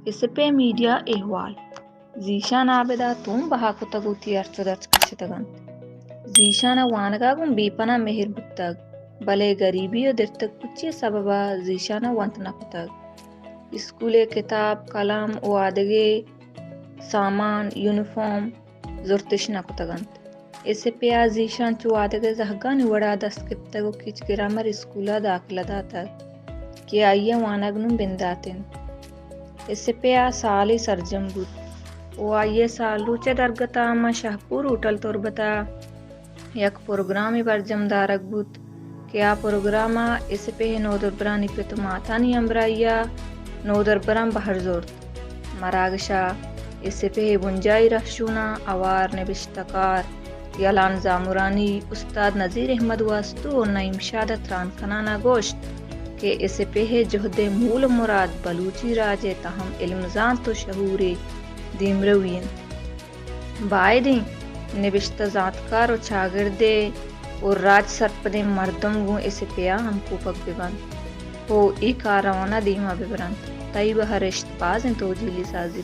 اس پہ میڈیا احوال زیشان آبدا توم بہا کتگوتی ارتدرچ کشتگان زیشان وانگاگم بیپنا مہر بتگ بلے غریبی و درتگ کچی سببا زیشان وانت نکتگ اسکول کتاب قلم و آدگے سامان یونیفارم زرتش نکتگانت اس پیا زیشان چو آدگے زہگانی وڑا دست کپتگو کچ گرامر اسکولا داخلہ داتگ کہ آئیے وانگنم بنداتن اس پیا سالی سرجم بود و آئیے سال روچے درگتا اما شہپور ہوٹل تربتا یک پروگرامی برجم دارک بود کہ آ پروگراما اس پہ نودر برانی پتو ماتانی امبرائیا نودر بران بہر زورت مراگشا اس پہ بنجائی رخشونا اوار نبشتکار یلان زامرانی استاد نذیر احمد واسطو و نعیم شادت ران کنانا گوشت کہ اس پہ جہد مول مراد بلوچی راج تاہم علم زان تو شہور دیمروین بائدیں نبشت ذاتکار و چاگردے اور راج سرپدے مردم گوں اس پیا ہم کوپک ببن ہو ای کاروانا دیما ببرن تائی بہرشت بازن توجیلی سازی